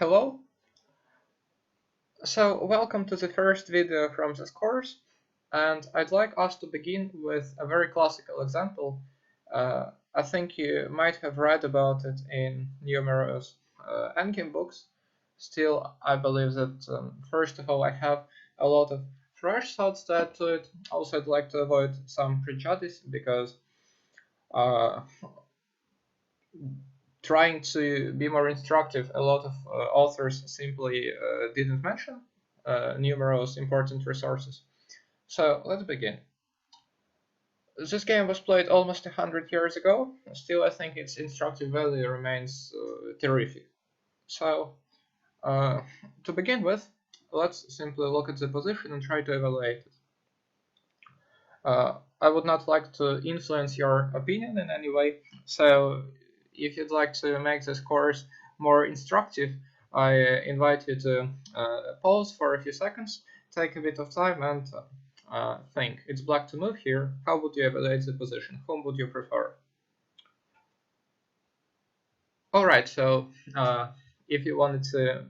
Hello, so welcome to the first video from this course, and I'd like us to begin with a very classical example. I think you might have read about it in numerous Endgame books. Still, I believe that first of all I have a lot of fresh thoughts to add to it. Also, I'd like to avoid some prejudice because trying to be more instructive, a lot of authors simply didn't mention numerous important resources. So let's begin. This game was played almost 100 years ago. Still, I think its instructive value remains terrific. So, to begin with, let's simply look at the position and try to evaluate it. I would not like to influence your opinion in any way, so if you'd like to make this course more instructive, I invite you to pause for a few seconds, take a bit of time, and think. It's black to move here. How would you evaluate the position? Whom would you prefer? Alright, so if you wanted to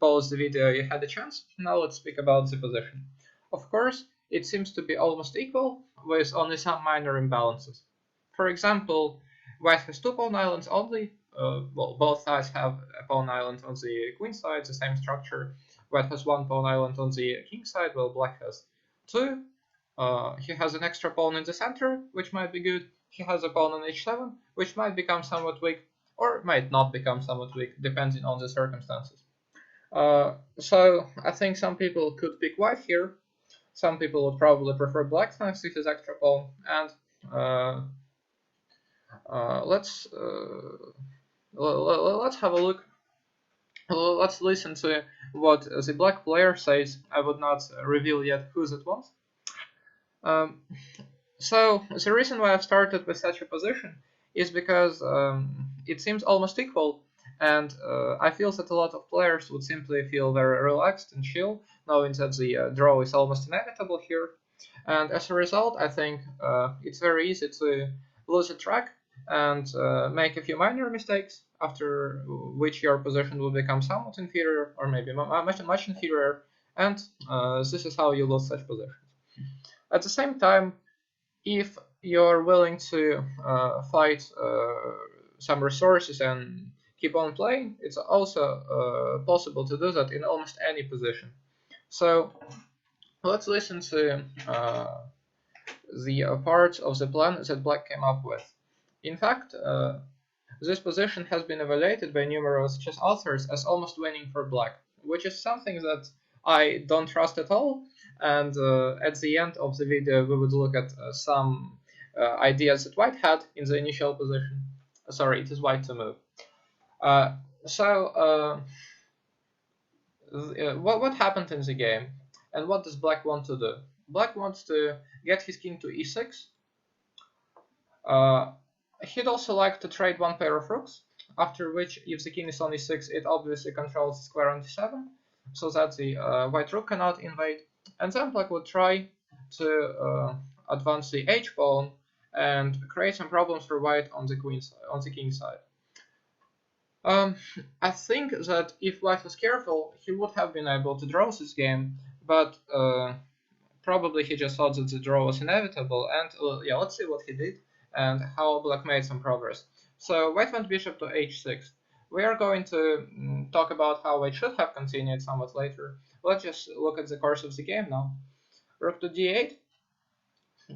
pause the video, you had a chance. Now let's speak about the position. Of course, it seems to be almost equal, with only some minor imbalances. For example, white has two pawn islands only. Well, both sides have a pawn island on the queen side, the same structure. White has one pawn island on the king side, while black has two. He has an extra pawn in the center, which might be good. He has a pawn on h7, which might become somewhat weak, or might not become somewhat weak, depending on the circumstances. So I think some people could pick white here. Some people would probably prefer black thanks to his extra pawn, and let's have a look. Let's listen to what the black player says. I would not reveal yet who it was. So the reason why I've started with such a position is because it seems almost equal, and I feel that a lot of players would simply feel very relaxed and chill, knowing that the draw is almost inevitable here. And as a result, I think it's very easy to lose a track and make a few minor mistakes, after which your position will become somewhat inferior, or maybe much inferior, and this is how you lose such positions. At the same time, if you're willing to fight some resources and keep on playing, it's also possible to do that in almost any position. So let's listen to the parts of the plan that black came up with. In fact, this position has been evaluated by numerous chess authors as almost winning for black, which is something that I don't trust at all. And at the end of the video, we would look at some ideas that white had in the initial position. Sorry, it is white to move. What happened in the game, and what does black want to do? Black wants to get his king to e6. He'd also like to trade one pair of rooks, after which, if the king is on e6, it obviously controls the square on d7, so that the white rook cannot invade. And then black would try to advance the h pawn and create some problems for white on the king side. I think that if white was careful, he would have been able to draw this game, but probably he just thought that the draw was inevitable. And yeah, let's see what he did and how black made some progress. So white went bishop to h6. We are going to talk about how white should have continued somewhat later. Let's just look at the course of the game now. Rook to d8,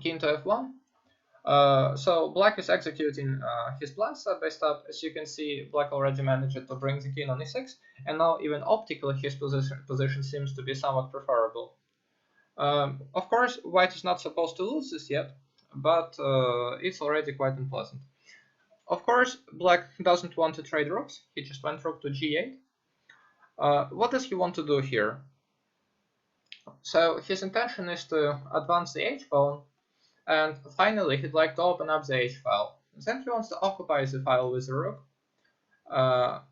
king to f1. So black is executing his plan step by step. As you can see, black already managed to bring the king on e6, and now even optically his position seems to be somewhat preferable. Of course, white is not supposed to lose this yet, but it's already quite unpleasant. Of course, black doesn't want to trade rooks. He just went rook to g8. What does he want to do here? So his intention is to advance the h pawn, and finally he'd like to open up the h file. Then he wants to occupy the file with the rook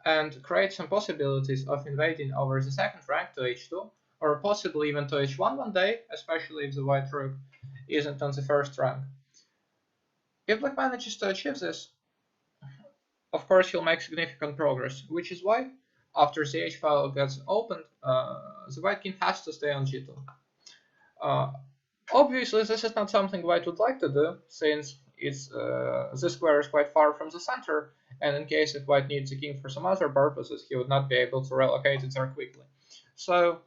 and create some possibilities of invading over the second rank to h2, or possibly even to h1 one day, especially if the white rook isn't on the first rank. If black manages to achieve this, of course he'll make significant progress, which is why after the h file gets opened, the white king has to stay on g2. Obviously, this is not something white would like to do, since this square is quite far from the center, and in case if white needs the king for some other purposes, he would not be able to relocate it there quickly. So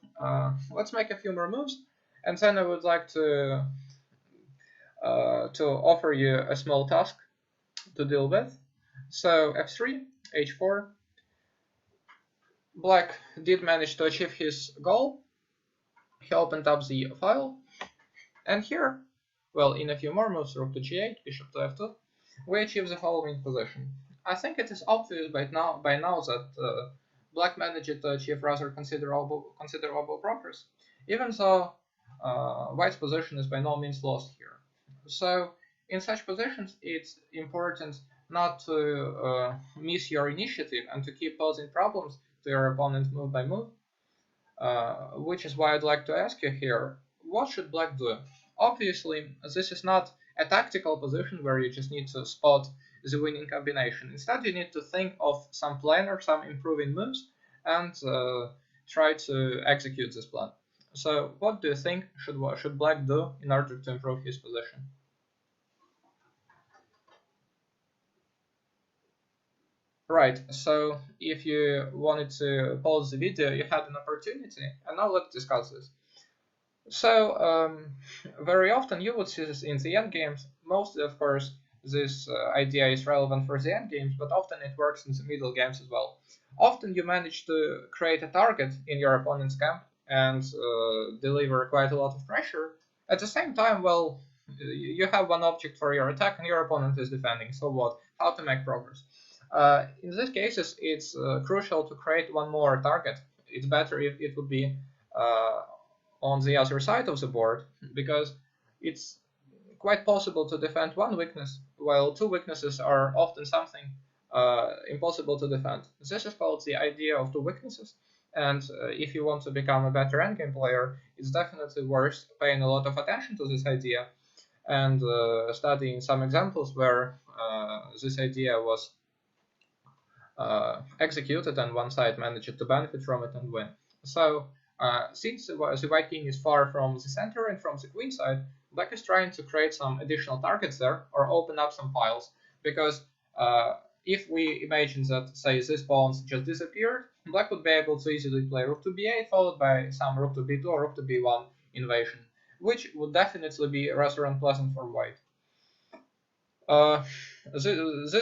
let's make a few more moves, and then I would like to offer you a small task to deal with. So f3, h4. Black did manage to achieve his goal. He opened up the file, and here, well, in a few more moves, rook to g8, bishop to f2, we achieve the following position. I think it is obvious by now that Black managed to achieve rather considerable progress, even though White's position is by no means lost here. So in such positions, it's important not to miss your initiative and to keep posing problems to your opponent move by move, which is why I'd like to ask you here, what should Black do? Obviously, this is not a tactical position where you just need to spot the winning combination. Instead, you need to think of some plan or some improving moves and try to execute this plan. So what do you think should Black do in order to improve his position? Right, so if you wanted to pause the video, you had an opportunity, and now let's discuss this. So very often you would see this in the endgames. Mostly, of course, this idea is relevant for the endgames, but often it works in the middle games as well. Often you manage to create a target in your opponent's camp and deliver quite a lot of pressure. At the same time, well, you have one object for your attack and your opponent is defending. So what? How to make progress? In these cases, it's crucial to create one more target. It's better if it would be on the other side of the board, because it's quite possible to defend one weakness, while two weaknesses are often something impossible to defend. This is called the idea of two weaknesses, and if you want to become a better endgame player, it's definitely worth paying a lot of attention to this idea and studying some examples where this idea was executed and one side managed to benefit from it and win. So since the white king is far from the center and from the queen side, Black is trying to create some additional targets there or open up some files, because if we imagine that, say, these pawns just disappeared, Black would be able to easily play rook to b8 followed by some rook to b2 or rook to b1 invasion, which would definitely be rather unpleasant for white. This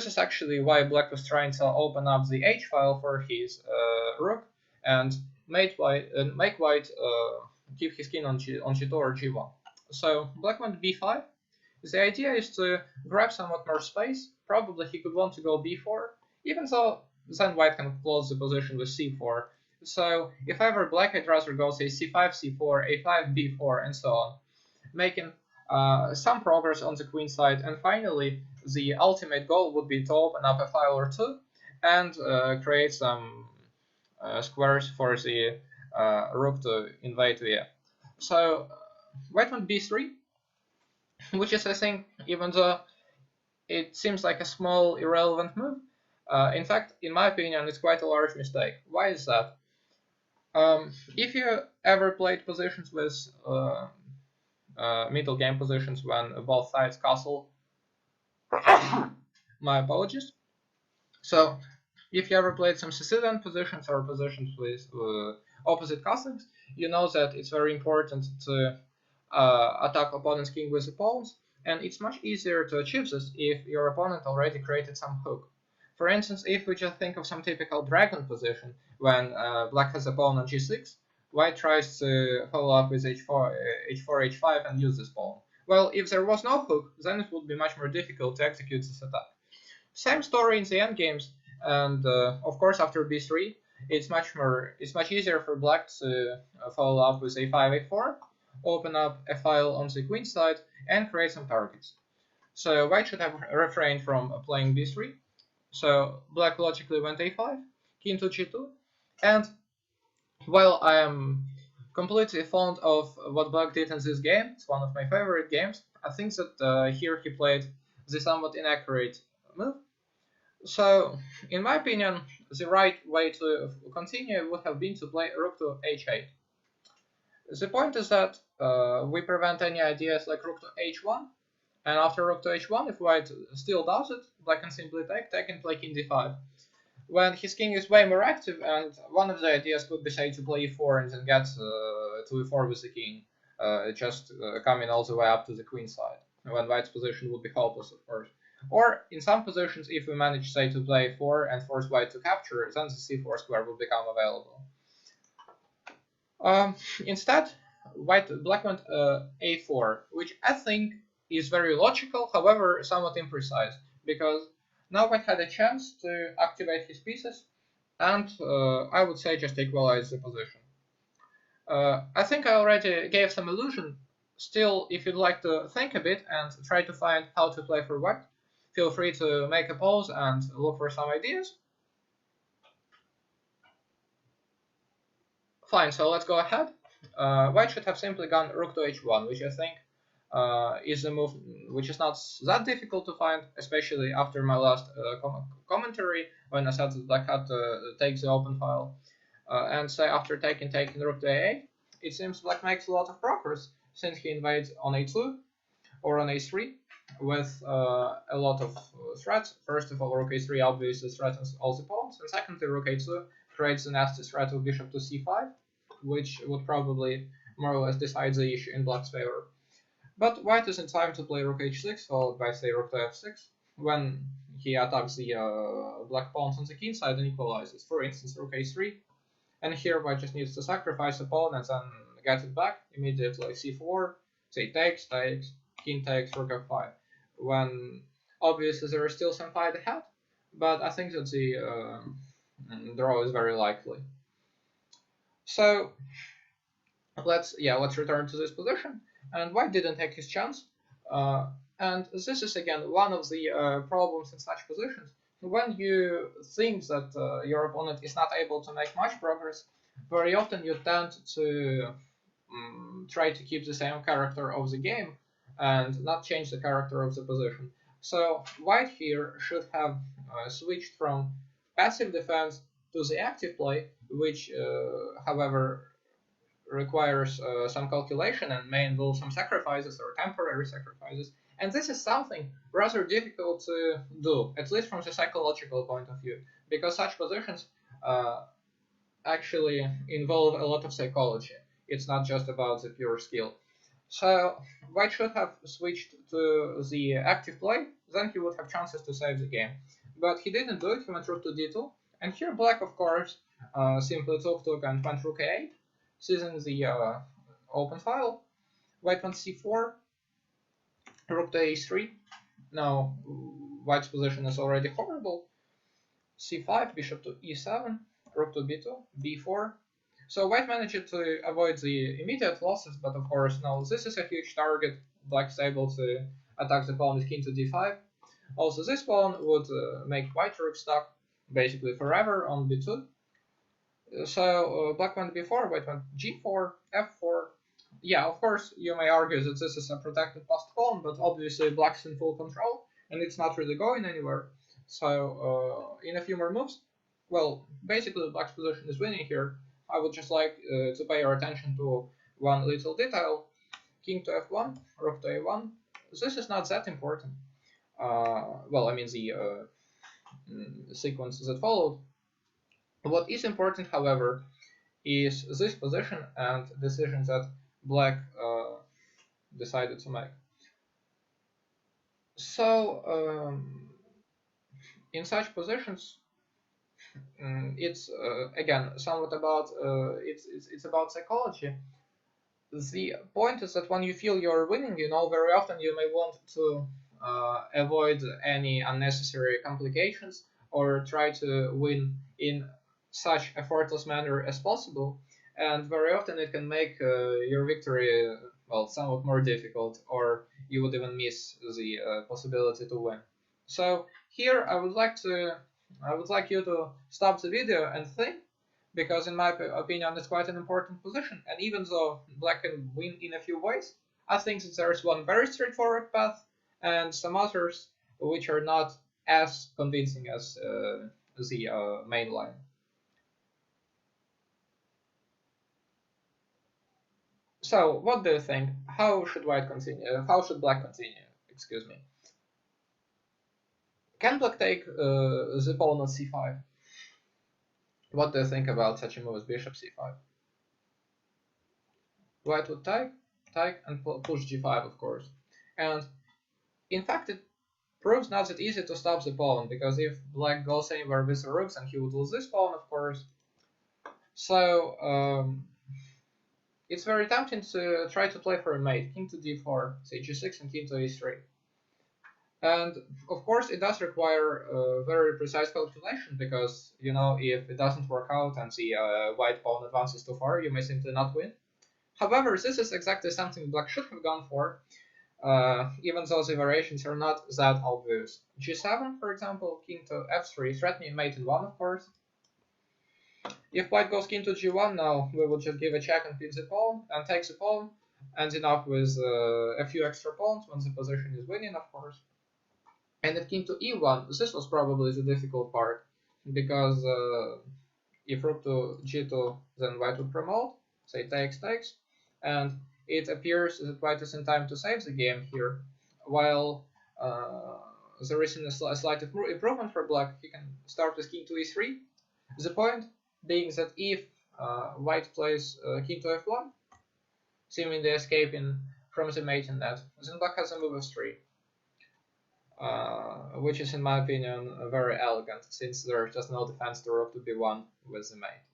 is actually why Black was trying to open up the h file for his rook and make white keep his king on g2 or g1. So Black went b5. The idea is to grab somewhat more space. Probably he could want to go b4, even though then white can close the position with c4. So if ever Black, I'd rather go, say, c5, c4, a5, b4, and so on, making some progress on the queen side. And finally, the ultimate goal would be to open up a file or two and create some squares for the rook to invade via. So white went b3, which is, I think, even though it seems like a small irrelevant move, in fact, in my opinion, it's quite a large mistake. Why is that? If you ever played positions with middle game positions when both sides castle, my apologies. So if you ever played some Sicilian positions or positions with opposite castles, you know that it's very important to attack opponent's king with the pawns, and it's much easier to achieve this if your opponent already created some hook. For instance, if we just think of some typical dragon position, when Black has a pawn on g6, White tries to follow up with h4, h5 and use this pawn. Well, if there was no hook, then it would be much more difficult to execute this attack. Same story in the endgames, and of course after b3, it's much easier for Black to follow up with a5, a4, open up a file on the queen side, and create some targets. So White should have refrained from playing b3. So Black logically went a5, king to g2, and while I am completely fond of what Black did in this game, it's one of my favorite games, I think that here he played the somewhat inaccurate move. So, in my opinion, the right way to continue would have been to play rook to h8. The point is that we prevent any ideas like rook to h1, and after rook to h1, if white still does it, black can simply take and play king d5. When his king is way more active, and one of the ideas could be, say, to play e4 and then get to e4 with the king, just coming all the way up to the queen side, when white's position would be hopeless, of course. Or in some positions, if we manage, say, to play e4 and force white to capture, then the c4 square will become available. Instead, black went a4, which I think is very logical, however somewhat imprecise, because now white had a chance to activate his pieces and I would say just equalize the position. I think I already gave some illusion. Still, if you'd like to think a bit and try to find how to play for white, feel free to make a pause and look for some ideas. Fine, so let's go ahead. White should have simply gone rook to h1, which I think is a move which is not that difficult to find, especially after my last commentary when I said that black had to take the open file. And say after taking rook to a8, it seems black makes a lot of progress since he invades on a2 or on a3 with a lot of threats. First of all, rook a3 obviously threatens all the pawns, and secondly, rook a2 creates a nasty threat of bishop to c5, which would probably more or less decide the issue in black's favor. But white is in time to play rook h6, followed by, say, rook to f6, when he attacks the black pawns on the king side and equalizes. For instance, rook a3, and here white just needs to sacrifice a pawn and then get it back immediately, like c4, say takes, king takes, rook f5, when obviously there is still some fight ahead, but I think that the draw is very likely. So let's return to this position, and white didn't take his chance, and this is again one of the problems in such positions. When you think that your opponent is not able to make much progress, very often you tend to try to keep the same character of the game and not change the character of the position. So white here should have switched from passive defense to the active play, which however requires some calculation and may involve some sacrifices or temporary sacrifices. And this is something rather difficult to do, at least from the psychological point of view, because such positions actually involve a lot of psychology. It's not just about the pure skill. So white should have switched to the active play, then he would have chances to save the game. But he didn't do it, he went rook to d2, and here black, of course, simply took and went rook a8, seizing the open file. White went c4, rook to a3. Now white's position is already horrible. c5, bishop to e7, rook to b2, b4. So white managed to avoid the immediate losses, but of course now this is a huge target. Black is able to attack the pawn with king to d5. Also, this pawn would make white rook stuck basically forever on b2. So black went b4, white went g4, f4. Yeah, of course, you may argue that this is a protected passed pawn, but obviously black's in full control, and it's not really going anywhere. So in a few more moves, well, basically black's position is winning here. I would just like to pay your attention to one little detail. King to f1, rook to a1. This is not that important. Well, I mean the sequence that followed. What is important, however, is this position and decisions that black decided to make. So in such positions, it's again somewhat about it's about psychology. The point is that when you feel you're winning, very often you may want to avoid any unnecessary complications or try to win in such effortless manner as possible, and very often it can make your victory well somewhat more difficult, or you would even miss the possibility to win. So here I would like you to stop the video and think, because in my opinion it's quite an important position, and even though black can win in a few ways, I think that there is one very straightforward path and some others which are not as convincing as the main line. So, what do you think? How should white continue? How should black continue? Excuse me. Can black take the pawn on c5? What do you think about such a move as bishop c5? White would take, and push g5, of course. And in fact, it proves not that easy to stop the pawn, because if black goes anywhere with the rooks, and he would lose this pawn, of course. So it's very tempting to try to play for a mate, king to d4, say g6, and king to e3. And of course, it does require very precise calculation, because, you know, if it doesn't work out and the white pawn advances too far, you may simply not win. However, this is exactly something black should have gone for, even though the variations are not that obvious. g7, for example, king to f3, threatening mate in 1, of course. If white goes king to g1 now, we will just give a check and pin the pawn, and take the pawn, ending up with a few extra pawns when the position is winning, of course. And if king to e1, this was probably the difficult part, because if rook to g2, then white would promote, say takes, and it appears that white is in time to save the game here, while there is a slight improvement for black. He can start with king to e3. The point being that if white plays king to f1, seemingly escaping from the mate in that, then black has a move of 3. Which is, in my opinion, very elegant, since there's just no defense to rook to b1 with the mate.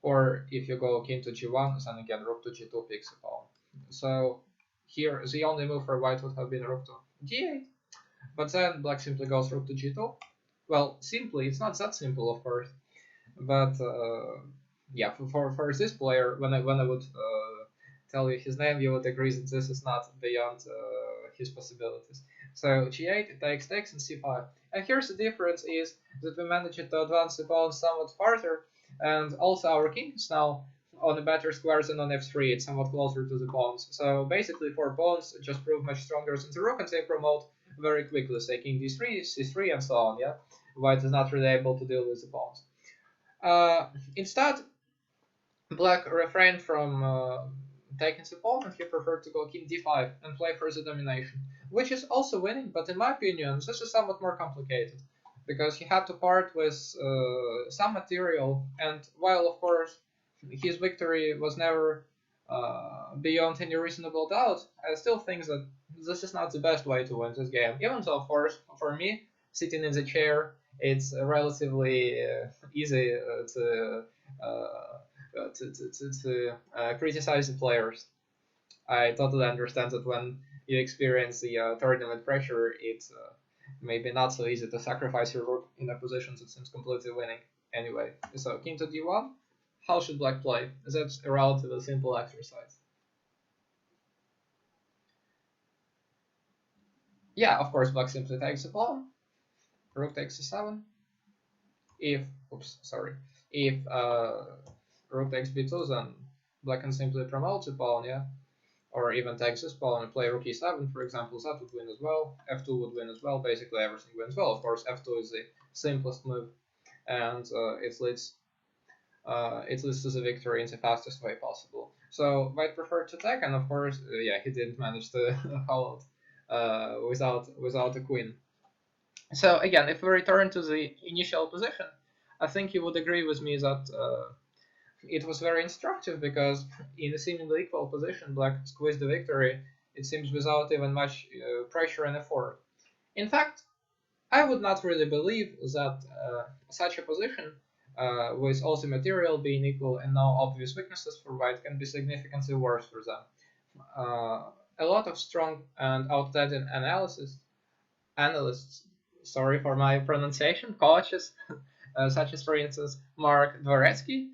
Or if you go king to g1, then again rook to g2 picks a pawn. So here the only move for white would have been rook to g8, but then black simply goes rook to g2. Well, simply, it's not that simple, of course, but yeah, for this player, when I would tell you his name, you would agree that this is not beyond his possibilities. So g8, it takes, and c5. And here's the difference, is that we managed to advance the pawn somewhat farther, and also our king is now on a better square than on f3, it's somewhat closer to the pawns. So basically 4 pawns just prove much stronger than the rook, and they promote very quickly, say king d3, c3, and so on, yeah? White is not really able to deal with the pawns. Instead, black refrained from taking the pawn, and he preferred to go king d5 and play for the domination, which is also winning, but in my opinion, this is somewhat more complicated, because he had to part with some material, and while, of course, his victory was never beyond any reasonable doubt, I still think that this is not the best way to win this game, even though, of course, for me, sitting in the chair, it's relatively easy to criticize the players. I totally understand that when you experience the tournament pressure, it's maybe not so easy to sacrifice your rook in a position that seems completely winning anyway. So king to d1, how should black play? That's a relatively simple exercise. Yeah, of course, black simply takes the pawn, rook takes c7. If rook takes b2, then black can simply promote the pawn, yeah, or even take this pawn and play rook e7, for example. That would win as well. F2 would win as well. Basically, everything wins well. Of course, F2 is the simplest move, and it leads to the victory in the fastest way possible. So white preferred to take, and of course, yeah, he didn't manage to hold without a queen. So again, if we return to the initial position, I think you would agree with me that it was very instructive, because in a seemingly equal position, black squeezed the victory, it seems, without even much pressure and effort. In fact, I would not really believe that such a position, with all the material being equal and no obvious weaknesses for white, can be significantly worse for them. A lot of strong and outdated analysts, sorry for my pronunciation, coaches, such as, for instance, Mark Dvoretsky,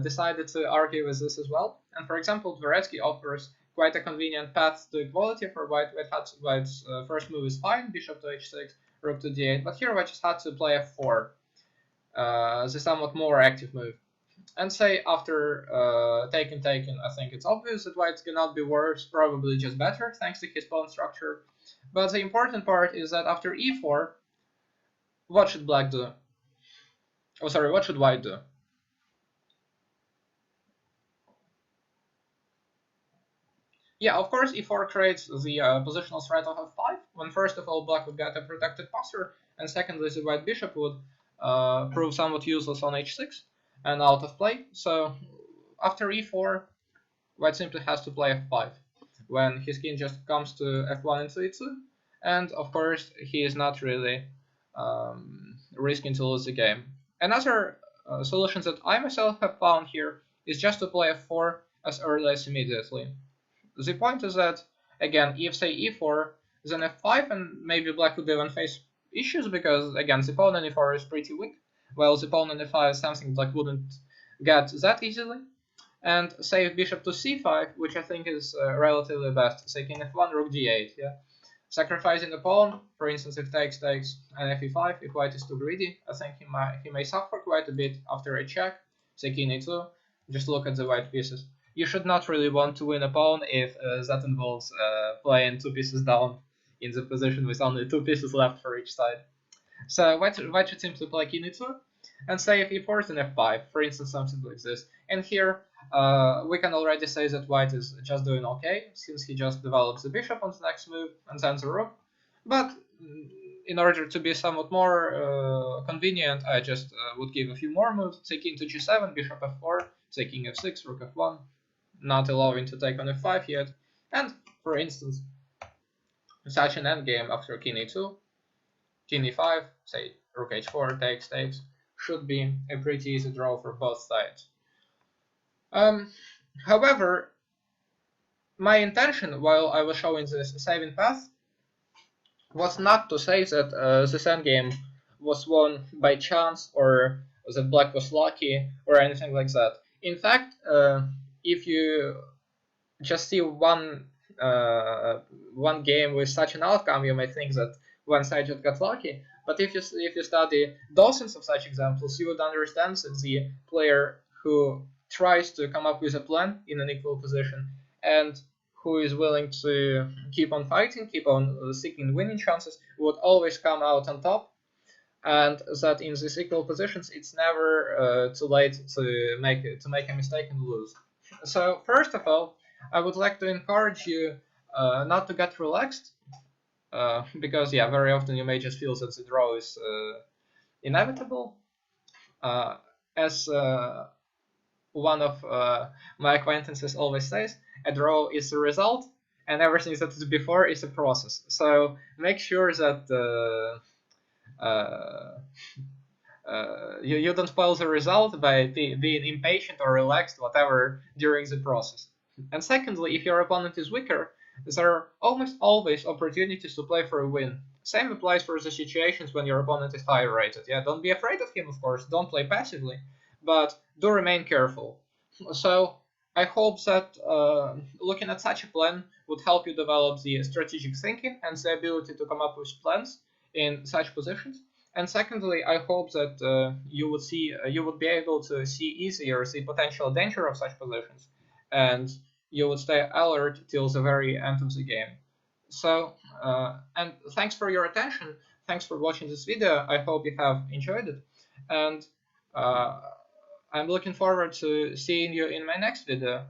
decided to argue with this as well. And for example, Dvoretsky offers quite a convenient path to equality for white. White's first move is fine, bishop to h6, rook to d8, but here white just had to play f4, the somewhat more active move. And say after taken, I think it's obvious that white cannot be worse, probably just better, thanks to his pawn structure. But the important part is that after e4, what should black do? Oh, sorry, what should white do? Yeah, of course, e4 creates the positional threat of f5, when first of all black would get a protected passer, and secondly the white bishop would prove somewhat useless on h6 and out of play. So after e4, white simply has to play f5, when his king just comes to f1 into e2, and of course he is not really risking to lose the game. Another solution that I myself have found here is just to play f4 as early as immediately. The point is that, again, if say e4, then f5, and maybe black would even face issues because, again, the pawn on e4 is pretty weak, while the pawn on e5 is something black wouldn't get that easily. And say bishop to c5, which I think is relatively best, say king f1, rook d8, yeah? Sacrificing the pawn, for instance, if takes, and f e5, if white is too greedy, I think he may suffer quite a bit after a check, say king e2, just look at the white pieces. You should not really want to win a pawn if that involves playing 2 pieces down in the position with only 2 pieces left for each side. So white should simply play king e2, and say if e4 then f5, for instance, something like this. And here we can already say that white is just doing okay, since he just develops the bishop on the next move and then the rook. But in order to be somewhat more convenient, I just would give a few more moves. Say king to g7, bishop f4, say king f6, rook f1, not allowing to take on f5 yet. And for instance, such an endgame after king e2, king e5, say rook h4, takes, should be a pretty easy draw for both sides. However, my intention while I was showing this saving path was not to say that this endgame was won by chance or that black was lucky or anything like that. In fact, if you just see one game with such an outcome, you may think that one side just got lucky. But if you study dozens of such examples, you would understand that the player who tries to come up with a plan in an equal position and who is willing to keep on fighting, keep on seeking winning chances, would always come out on top. And that in these equal positions, it's never too late to make a mistake and lose. So first of all, I would like to encourage you not to get relaxed, because yeah, very often you may just feel that the draw is inevitable. As one of my acquaintances always says, a draw is a result, and everything that is before is a process. So make sure that you don't spoil the result by being impatient or relaxed, whatever, during the process. And secondly, if your opponent is weaker, there are almost always opportunities to play for a win. Same applies for the situations when your opponent is higher rated. Yeah, don't be afraid of him, of course, don't play passively, but do remain careful. So I hope that looking at such a plan would help you develop the strategic thinking and the ability to come up with plans in such positions. And secondly, I hope that you would be able to see easier the potential danger of such positions, and you would stay alert till the very end of the game. So, and thanks for your attention. Thanks for watching this video. I hope you have enjoyed it, and I'm looking forward to seeing you in my next video.